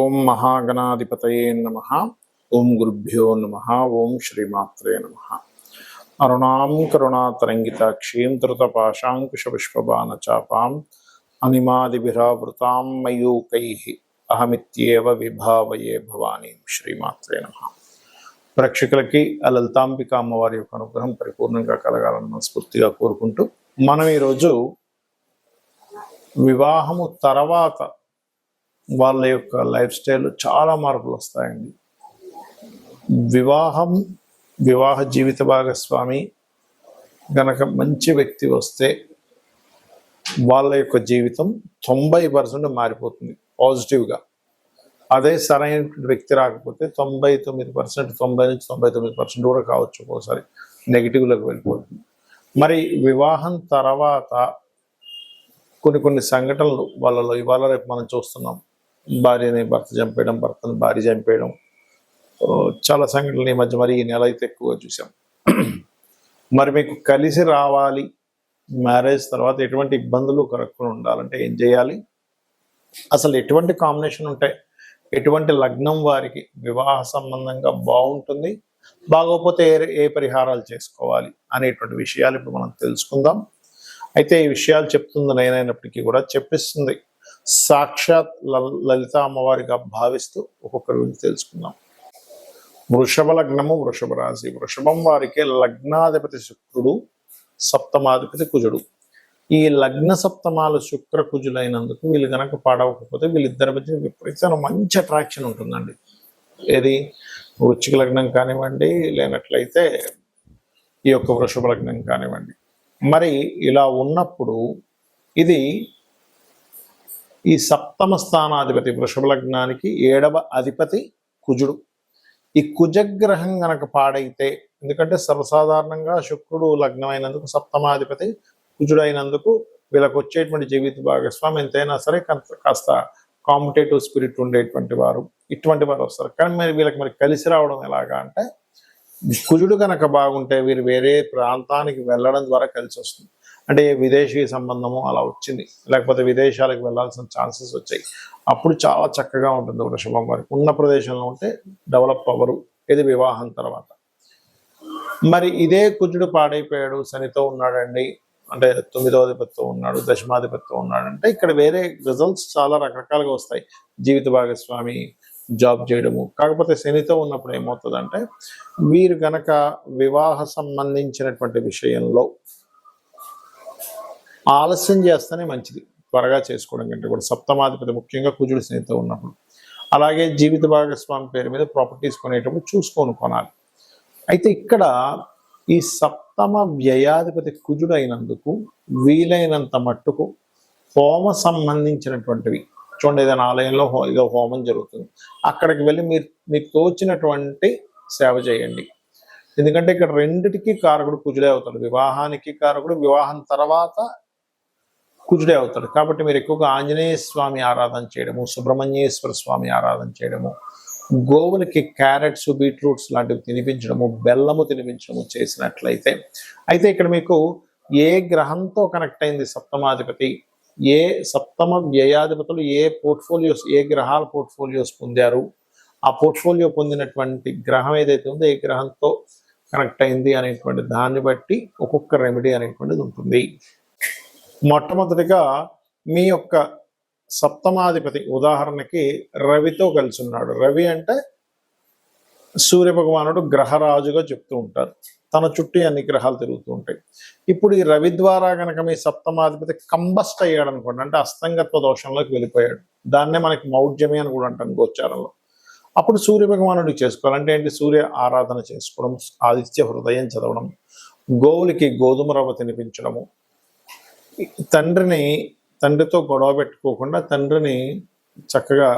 ఓం మహాగణాధిపతయే నమః. ఓం గురుభ్యో నమః. ఓం శ్రీమాత్రే నమః. అరుణాం కరుణాతరంగితాక్షీం ధృతపాశాంకుశపుష్పబాణచాపాం అనిమాదిభిరావృతాం మయూకైః అహమిత్యేవ విభావయే భవానీ. శ్రీమాత్రే నమః. ప్రేక్షకులకి ఆ లలితాంబిక అమ్మవారి యొక్క అనుగ్రహం పరిపూర్ణంగా కలగాలని మనస్ఫూర్తిగా కోరుకుంటూ మనం ఈరోజు వివాహము తర్వాత వాళ్ళ యొక్క లైఫ్ స్టైల్ చాలా మార్పులు వస్తాయండి. వివాహ జీవిత భాగస్వామి గనక మంచి వ్యక్తి వస్తే వాళ్ళ యొక్క జీవితం 90% మారిపోతుంది పాజిటివ్గా. అదే సరైన వ్యక్తి రాకపోతే 99%, 90 నుంచి 99% కూడా కావచ్చు, ఒక్కోసారి నెగిటివ్లోకి వెళ్ళిపోతుంది. మరి వివాహం తర్వాత కొన్ని సంఘటనలు వాళ్ళలో ఇవాళ రేపు మనం చూస్తున్నాం. భార్యని భర్త చంపేయడం, భర్తను భార్య చంపేయడం, చాలా సంఘటనలు ఈ మధ్య మరి ఈ నెల అయితే ఎక్కువగా చూసాం. మరి మీకు కలిసి రావాలి, మ్యారేజ్ తర్వాత ఎటువంటి ఇబ్బందులు కలగకుండా ఉండాలంటే ఏం చేయాలి, అసలు ఎటువంటి కాంబినేషన్ ఉంటాయి, ఎటువంటి లగ్నం వారికి వివాహ సంబంధంగా బాగుంటుంది, బాగోకపోతే ఏ పరిహారాలు చేసుకోవాలి అనేటువంటి విషయాలు ఇప్పుడు మనం తెలుసుకుందాం. అయితే ఈ విషయాలు చెప్తుంది నేనైనప్పటికీ కూడా చెప్పిస్తుంది సాక్షాత్ లలిత అమ్మవారిగా భావిస్తూ ఒక్కొక్కరి గురించి తెలుసుకుందాం. వృషభ లగ్నము, వృషభ రాశి. వృషభం వారికి లగ్నాధిపతి శుక్రుడు, సప్తమాధిపతి కుజుడు. ఈ లగ్న సప్తమాలు శుక్ర కుజులైనందుకు వీళ్ళు కనుక పాడవకపోతే వీళ్ళిద్దరి మధ్య విపరీతమైన మంచి అట్రాక్షన్ ఉంటుందండి. ఏది వృశ్చిక లగ్నం కానివ్వండి, లేనట్లయితే ఈ యొక్క వృషభ లగ్నం కానివ్వండి. మరి ఇలా ఉన్నప్పుడు ఇది ఈ సప్తమ స్థానాధిపతి వృషభ లగ్నానికి 7వ అధిపతి కుజుడు. ఈ కుజగ్రహం గనక పాడైతే, ఎందుకంటే సర్వసాధారణంగా శుక్రుడు లగ్నం అయినందుకు సప్తమాధిపతి కుజుడు అయినందుకు వీళ్ళకి వచ్చేటువంటి జీవిత భాగస్వామి ఎంతైనా సరే కాస్త కాంపిటేటివ్ స్పిరిట్ ఉండేటువంటి వారు, ఇటువంటి వారు వస్తారు. కానీ మరి వీళ్ళకి మరి కలిసి రావడం ఎలాగా అంటే, కుజుడు కనుక బాగుంటే వీరు వేరే ప్రాంతానికి వెళ్ళడం ద్వారా కలిసి వస్తుంది. అంటే విదేశీ సంబంధము అలా వచ్చింది, లేకపోతే విదేశాలకు వెళ్ళాల్సిన ఛాన్సెస్ వచ్చాయి. అప్పుడు చాలా చక్కగా ఉంటుంది వృషభం వారికి. ఉన్న ప్రదేశంలో ఉంటే డెవలప్ అవ్వరు, ఇది వివాహం తర్వాత. మరి ఇదే కుజుడు పాడైపోయాడు, శనితో ఉన్నాడండి, అంటే 9వ అధిపతితో ఉన్నాడు, దశమాధిపతితో ఉన్నాడంటే ఇక్కడ వేరే రిజల్ట్స్ చాలా రకరకాలుగా వస్తాయి. జీవిత భాగస్వామి జాబ్ చేయడము. కాకపోతే శనితో ఉన్నప్పుడు ఏమవుతుందంటే, వీరు గనక వివాహ సంబంధించినటువంటి విషయంలో ఆలస్యం చేస్తేనే మంచిది, త్వరగా చేసుకోవడం కంటే కూడా. సప్తమాధిపతి ముఖ్యంగా కుజుడు శనితో ఉన్నప్పుడు. అలాగే జీవిత భాగస్వామి పేరు మీద ప్రాపర్టీస్ కొనేటప్పుడు చూసుకొని కొనాలి. అయితే ఇక్కడ ఈ సప్తమ వ్యయాధిపతి కుజుడు అయినందుకు వీలైనంత మట్టుకు హోమ సంబంధించినటువంటివి చూడండి. ఏదైనా ఆలయంలో ఏదో హోమం జరుగుతుంది, అక్కడికి వెళ్ళి మీకు తోచినటువంటి సేవ చేయండి. ఎందుకంటే ఇక్కడ రెండిటికి కారకుడు కుజుడే అవుతాడు. వివాహానికి కారకుడు, వివాహం తర్వాత కుజుడే అవుతాడు. కాబట్టి మీరు ఎక్కువగా ఆంజనేయ స్వామి ఆరాధన చేయడము, సుబ్రహ్మణ్యేశ్వర స్వామి ఆరాధన చేయడము, గోవులకి క్యారెట్స్, బీట్రూట్స్ లాంటివి తినిపించడము, బెల్లము తినిపించడము చేసినట్లయితే, అయితే ఇక్కడ మీకు ఏ గ్రహంతో కనెక్ట్ అయింది సప్తమాధిపతి, ఏ సప్తమ వ్యయాధిపతులు ఏ పోర్ట్ఫోలియోస్, ఏ గ్రహాల పోర్ట్ఫోలియోస్ పొందారు, ఆ పోర్ట్ఫోలియో పొందినటువంటి గ్రహం ఏదైతే ఉందో ఏ గ్రహంతో కనెక్ట్ అయింది అనేటువంటి దాన్ని బట్టి ఒక్కొక్క రెమెడీ అనేటువంటిది ఉంటుంది. మొట్టమొదటిగా మీ యొక్క సప్తమాధిపతి ఉదాహరణకి రవితో కలిసి ఉన్నాడు. రవి అంటే సూర్య భగవానుడు గ్రహరాజుగా చెప్తూ ఉంటారు. తన చుట్టూ అన్ని గ్రహాలు తిరుగుతూ ఉంటాయి. ఇప్పుడు ఈ రవి ద్వారా కనుక మీ సప్తమాధిపతి కంబస్ట్ అయ్యాడు అనుకోండి, అంటే అస్తంగత్వ దోషంలోకి వెళ్ళిపోయాడు. దాన్నే మనకి మౌఢ్యమి అని కూడా అంటాం గోచారంలో. అప్పుడు సూర్య భగవానుడికి చేసుకోవాలంటే ఏంటి, సూర్య ఆరాధన చేసుకోవడం, ఆదిత్య హృదయం చదవడం, గోవులకి గోధుమ రవ్వ తినిపించడము, తండ్రితో గొడవ పెట్టుకోకుండా తండ్రిని చక్కగా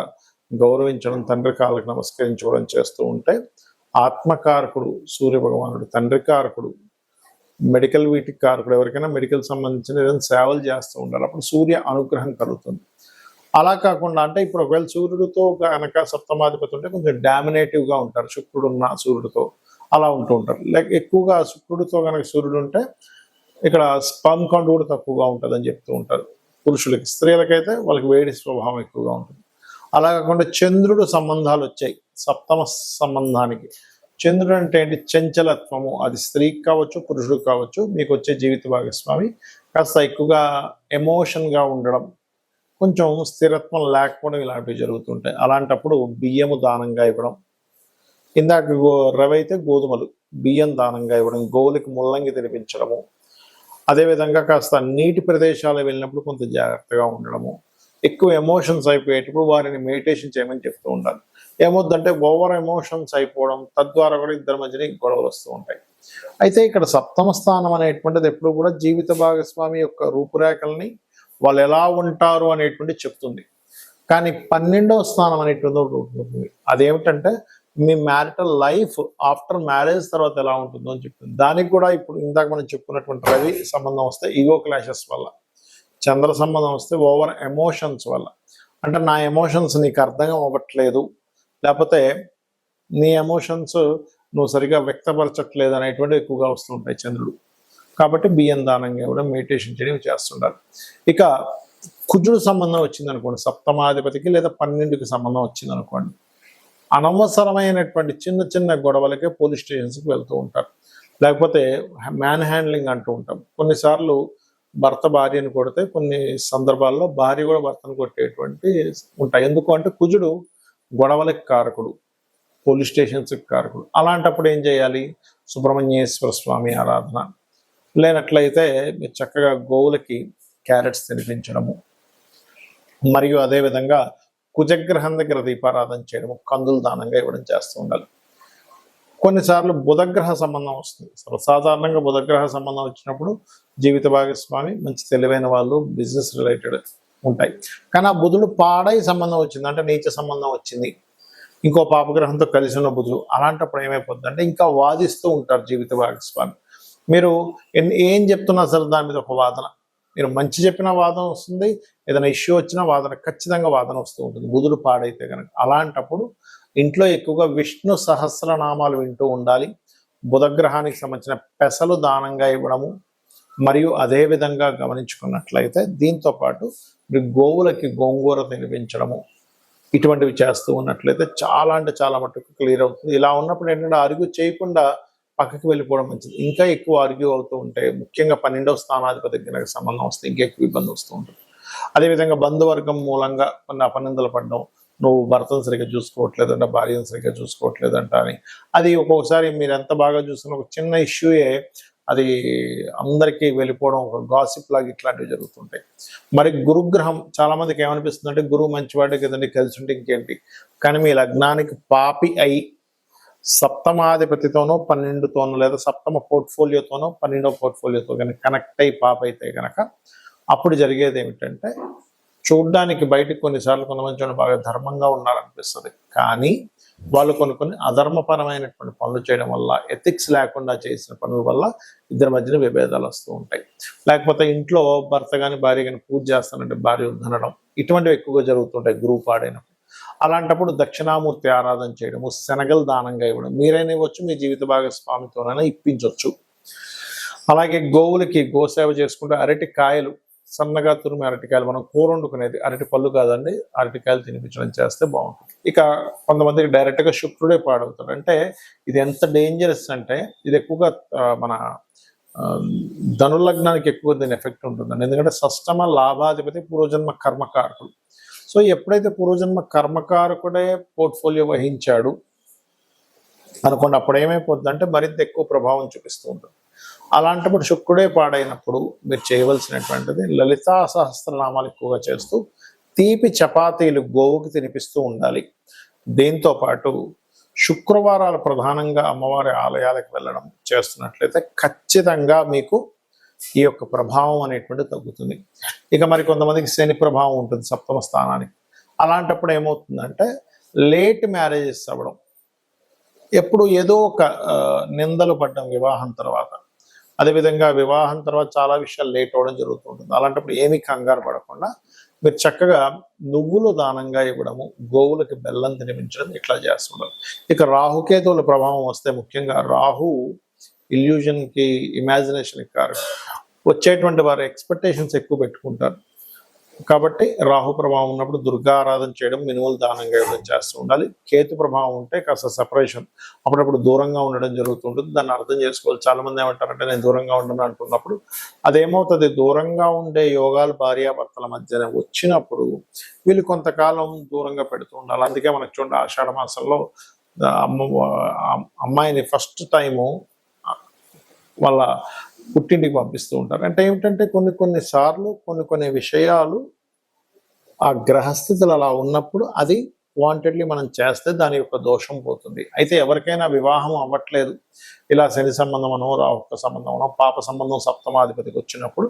గౌరవించడం, తండ్రి కాళ్ళకి నమస్కరించుకోవడం చేస్తూ ఉంటే ఆత్మకారకుడు సూర్య భగవానుడు, తండ్రి కారకుడు, మెడికల్ వీటికి కారకుడు, ఎవరికైనా మెడికల్ సంబంధించిన ఏదైనా సేవలు చేస్తూ ఉండాలి. అప్పుడు సూర్య అనుగ్రహం కలుగుతుంది. అలా కాకుండా అంటే ఇప్పుడు ఒకవేళ సూర్యుడితో కనుక సప్తమాధిపతి ఉంటే కొంచెం డామినేటివ్గా ఉంటారు, శుక్రుడున్న సూర్యుడితో అలా ఉంటూ ఉంటారు. లేక ఎక్కువగా శుక్రుడితో కనుక సూర్యుడు ఉంటే ఇక్కడ స్పర్మ్ కౌంట్ కూడా తక్కువగా ఉంటుందని చెప్తూ ఉంటారు పురుషులకి. స్త్రీలకైతే వాళ్ళకి వేడి స్వభావం ఎక్కువగా ఉంటుంది. అలా కాకుండా చంద్రుడు సంబంధాలు వచ్చాయి సప్తమ సంబంధానికి. చంద్రుడు అంటే ఏంటి? చంచలత్వము. అది స్త్రీకి కావచ్చు, పురుషుడికి కావచ్చు. మీకు వచ్చే జీవిత భాగస్వామి కాస్త ఎక్కువగా ఎమోషన్గా ఉండడం, కొంచెం స్థిరత్వం లేకపోవడం, ఇలాంటివి జరుగుతుంటాయి. అలాంటప్పుడు బియ్యము దానంగా ఇవ్వడం, ఇందాక రవి అయితే గోధుమలు, బియ్యం దానంగా ఇవ్వడం, గోవులకి ముల్లంగి తినిపించడము, అదేవిధంగా కాస్త నీటి ప్రదేశాలు వెళ్ళినప్పుడు కొంత జాగ్రత్తగా ఉండడము, ఎక్కువ ఎమోషన్స్ అయిపోయేటప్పుడు వారిని మెడిటేషన్ చేయమని చెప్తూ ఉండాలి. ఏమవుద్దంటే ఓవర్ ఎమోషన్స్ అయిపోవడం, తద్వారా కూడా ఇద్దరి మధ్యన గొడవలు వస్తూ ఉంటాయి. అయితే ఇక్కడ సప్తమ స్థానం అనేటువంటిది ఎప్పుడు కూడా జీవిత భాగస్వామి యొక్క రూపురేఖల్ని, వాళ్ళు ఎలా ఉంటారు అనేటువంటి చెప్తుంది. కానీ 12వ స్థానం అనేటువంటి ఒకటి ఉంటుంది. అదేమిటంటే మీ మ్యారిటల్ లైఫ్ ఆఫ్టర్ మ్యారేజ్ తర్వాత ఎలా ఉంటుందో అని చెప్తుంది. దానికి కూడా ఇప్పుడు ఇందాక మనం చెప్పుకున్నటువంటి రవి సంబంధం వస్తే ఈగో క్లాషెస్ వల్ల, చంద్ర సంబంధం వస్తే ఓవర్ ఎమోషన్స్ వల్ల, అంటే నా ఎమోషన్స్ నీకు అర్థం అవ్వట్లేదు, లేకపోతే నీ ఎమోషన్స్ నువ్వు సరిగా వ్యక్తపరచట్లేదు అనేటువంటి ఎక్కువగా వస్తుంటాయి చంద్రుడు. కాబట్టి బియ్యం దానంగా కూడా మెడిటేషన్ చేయడం చేస్తుండాలి. ఇక కుజుడు సంబంధం వచ్చిందనుకోండి, సప్తమాధిపతికి లేదా 12కి సంబంధం వచ్చిందనుకోండి, అనవసరమైనటువంటి చిన్న చిన్న గొడవలకే పోలీస్ స్టేషన్స్కి వెళ్తూ ఉంటారు. లేకపోతే మ్యాన్ హ్యాండ్లింగ్ అంటూ ఉంటాం. కొన్నిసార్లు భర్త భార్యను కొడితే, కొన్ని సందర్భాల్లో భార్య కూడా భర్తను కొట్టేటువంటి ఉంటాయి. ఎందుకు అంటే కుజుడు గొడవలకు కారకుడు, పోలీస్ స్టేషన్స్కి కారకుడు. అలాంటప్పుడు ఏం చేయాలి? సుబ్రహ్మణ్యేశ్వర స్వామి ఆరాధన, లేనట్లయితే మీరు చక్కగా గోవులకి క్యారెట్స్ తినిపించడము, మరియు అదేవిధంగా కుజగ్రహం దగ్గర దీపారాధన చేయడము, కందులు దానంగా ఇవ్వడం చేస్తూ ఉండాలి. కొన్నిసార్లు బుధగ్రహ సంబంధం వస్తుంది. సర్వసాధారణంగా బుధగ్రహ సంబంధం వచ్చినప్పుడు జీవిత భాగస్వామి మంచి తెలివైన వాళ్ళు, బిజినెస్ రిలేటెడ్ ఉంటాయి. కానీ ఆ బుధుడు పాడై సంబంధం వచ్చింది, అంటే నీచ సంబంధం వచ్చింది, ఇంకో పాపగ్రహంతో కలిసి ఉన్న బుధుడు, అలాంటప్పుడు ఏమైపోతుంది అంటే ఇంకా వాదిస్తూ ఉంటారు జీవిత భాగస్వామి. మీరు ఏం చెప్తున్నా సరే దాని మీద ఒక వాదన, మీరు మంచి చెప్పిన వాదన వస్తుంది, ఏదైనా ఇష్యూ వచ్చినా వాదన, ఖచ్చితంగా వాదన వస్తూ ఉంటుంది బుధుడు పాడైతే కనుక. అలాంటప్పుడు ఇంట్లో ఎక్కువగా విష్ణు సహస్రనామాలు వింటూ ఉండాలి. బుధగ్రహానికి సంబంధించిన పెసలు దానంగా ఇవ్వడము, మరియు అదే విధంగా గమనించుకున్నట్లయితే దీంతో పాటు మీరు గోవులకి గోంగూర తినిపించడము, ఇటువంటివి చేస్తూ ఉన్నట్లయితే చాలా అంటే చాలా మటుకు క్లియర్ అవుతుంది. ఇలా ఉన్నప్పుడు ఏంటంటే ఆర్గ్యూ చేయకుండా పక్కకి వెళ్ళిపోవడం మంచిది. ఇంకా ఎక్కువ ఆర్గ్యూ అవుతూ ఉంటే, ముఖ్యంగా 12వ స్థానాధిపతి దగ్గర సంబంధం వస్తే ఇంకా ఎక్కువ ఇబ్బంది వస్తూ ఉంటుంది. అదేవిధంగా బంధువర్గం మూలంగా కొన్ని అపనిందలు పడడం, నువ్వు భర్తను సరిగ్గా చూసుకోవట్లేదంట, భార్యను సరిగ్గా చూసుకోవట్లేదంట అని, అది ఒక్కొక్కసారి మీరు ఎంత బాగా చూసుకున్న ఒక చిన్న ఇష్యూయే అది అందరికీ వెళ్ళిపోవడం, ఒక గాసిప్ లాగా ఇట్లాంటివి జరుగుతుంటాయి. మరి గురుగ్రహం చాలా మందికి ఏమనిపిస్తుంది అంటే గురువు మంచివాడే కదండి, కలిసి ఉంటే ఇంకేంటి. కానీ మీ లగ్నానికి పాపి అయి సప్తమాధిపతితోనో 12తోనో, లేదా సప్తమ పోర్ట్ఫోలియోతోనో 12వ పోర్ట్ఫోలియోతో కనుక కనెక్ట్ అయి పాప అయితే కనుక అప్పుడు జరిగేది ఏమిటంటే, చూడ్డానికి బయటకు కొన్నిసార్లు కొంతమంది బాగా ధర్మంగా ఉన్నారనిపిస్తుంది, కానీ వాళ్ళు కొన్ని అధర్మపరమైనటువంటి పనులు చేయడం వల్ల, ఎథిక్స్ లేకుండా చేసిన పనుల వల్ల ఇద్దరి మధ్యన విభేదాలు వస్తూ ఉంటాయి. లేకపోతే ఇంట్లో భర్త కానీ భార్య కానీ పూజ చేస్తానంటే భార్య వద్దనడం, ఇటువంటివి ఎక్కువగా జరుగుతుంటాయి గురువు పాడైనప్పుడు. అలాంటప్పుడు దక్షిణామూర్తి ఆరాధన చేయడము, శనగలు దానంగా ఇవ్వడం, మీరైనా ఇవ్వచ్చు, మీ జీవిత భాగస్వామితోనైనా ఇప్పించవచ్చు. అలాగే గోవులకి గోసేవ చేసుకుంటే అరటి కాయలు, సన్నగా తురిమి అరటికాయలు, మనం కూర వండుకునేది అరటి పళ్ళు కాదండి, అరటికాయలు తినిపించడం చేస్తే బాగుంటుంది. ఇక కొంతమందికి డైరెక్ట్గా శుక్రుడే పాడవుతాడు. అంటే ఇది ఎంత డేంజరస్ అంటే, ఇది ఎక్కువగా మన ధనులగ్నానికి ఎక్కువ దీని ఎఫెక్ట్ ఉంటుందండి. ఎందుకంటే షష్టమ లాభాధిపతి పూర్వజన్మ కర్మకారకుడు. సో ఎప్పుడైతే పూర్వజన్మ కర్మకారకుడే పోర్ట్ఫోలియో వహించాడు అనుకోండి, అప్పుడు ఏమైపోతుందంటే మరింత ఎక్కువ ప్రభావం చూపిస్తూ ఉంటుంది. అలాంటప్పుడు శుక్రుడే పాడైనప్పుడు మీరు చేయవలసినటువంటిది లలితా సహస్రనామాలు ఎక్కువగా చేస్తూ తీపి చపాతీలు గోవుకి తినిపిస్తూ ఉండాలి. దీంతో పాటు శుక్రవారాలు ప్రధానంగా అమ్మవారి ఆలయాలకు వెళ్ళడం చేస్తున్నట్లయితే ఖచ్చితంగా మీకు ఈ యొక్క ప్రభావం అనేటువంటి తగ్గుతుంది. ఇక మరి కొంతమందికి శని ప్రభావం ఉంటుంది సప్తమ స్థానానికి. అలాంటప్పుడు ఏమవుతుందంటే లేట్ మ్యారేజెస్ అవ్వడం, ఎప్పుడు ఏదో ఒక నిందలు పడ్డం వివాహం తర్వాత, అదేవిధంగా వివాహం తర్వాత చాలా విషయాలు లేట్ అవ్వడం జరుగుతుంటుంది. అలాంటప్పుడు ఏమీ కంగారు పడకుండా మీరు చక్కగా నువ్వులు దానంగా ఇవ్వడము, గోవులకి బెల్లం తినిపించడం, ఇట్లా చేస్తుంటారు. ఇక రాహుకేతువుల ప్రభావం వస్తే, ముఖ్యంగా రాహు ఇల్యూజన్కి, ఇమాజినేషన్కి కారణం. వచ్చేటువంటి వారు ఎక్స్పెక్టేషన్స్ ఎక్కువ పెట్టుకుంటారు. కాబట్టి రాహు ప్రభావం ఉన్నప్పుడు దుర్గా ఆరాధన చేయడం, మినుములు దానంగా ఇవ్వడం చేస్తూ ఉండాలి. కేతు ప్రభావం ఉంటే కాస్త సెపరేషన్, అప్పుడప్పుడు దూరంగా ఉండడం జరుగుతుంటుంది. దాన్ని అర్థం చేసుకోవాలి. చాలా మంది ఏమంటారంటే నేను దూరంగా ఉండను అంటున్నప్పుడు అదేమవుతుంది, దూరంగా ఉండే యోగాలు భార్యాభర్తల మధ్యన వచ్చినప్పుడు వీళ్ళు కొంతకాలం దూరంగా పెడుతూ ఉండాలి. అందుకే మనకు చూడండి ఆషాఢ మాసంలో అమ్మాయిని ఫస్ట్ టైము వాళ్ళ పుట్టింటికి పంపిస్తూ ఉంటారు. అంటే ఏమిటంటే కొన్ని సార్లు కొన్ని విషయాలు ఆ గ్రహస్థితులు అలా ఉన్నప్పుడు అది వాంటెడ్లీ మనం చేస్తే దాని యొక్క దోషం పోతుంది. అయితే ఎవరికైనా వివాహం అవ్వట్లేదు, ఇలా శని సంబంధం అనో రాహుక సంబంధం అనో పాప సంబంధం సప్తమాధిపతికి వచ్చినప్పుడు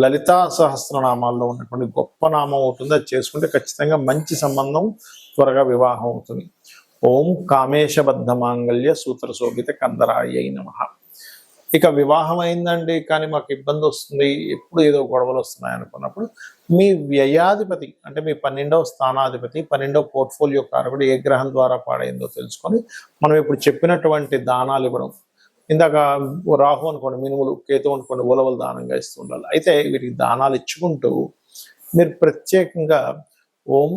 లలితా సహస్రనామాల్లో ఉన్నటువంటి గొప్ప నామం అవుతుంది, అది చేసుకుంటే ఖచ్చితంగా మంచి సంబంధం, త్వరగా వివాహం అవుతుంది. ఓం కామేశబద్ధ మాంగళ్య సూత్ర శోభిత కందరాయ నమః. ఇక వివాహం అయిందండి కానీ మాకు ఇబ్బంది వస్తుంది, ఎప్పుడు ఏదో గొడవలు వస్తున్నాయి అనుకున్నప్పుడు మీ వ్యయాధిపతి అంటే మీ 12వ స్థానాధిపతి, 12వ పోర్ట్ఫోలియో కారకుడు ఏ గ్రహం ద్వారా పాడైందో తెలుసుకొని మనం ఇప్పుడు చెప్పినటువంటి దానాలు ఇవ్వడం. ఇందాక రాహు అనుకోండి మినుములు, కేతు అనుకోండి ఉలవలు దానంగా ఇస్తూ ఉండాలి. అయితే వీటికి దానాలు ఇచ్చుకుంటూ మీరు ప్రత్యేకంగా ఓం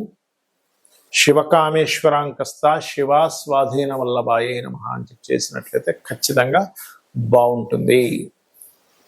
శివకామేశ్వరాంకస్త శివా స్వాధీన వల్లభాయే నమః అని చేసినట్లయితే ఖచ్చితంగా బాగుంటుంది.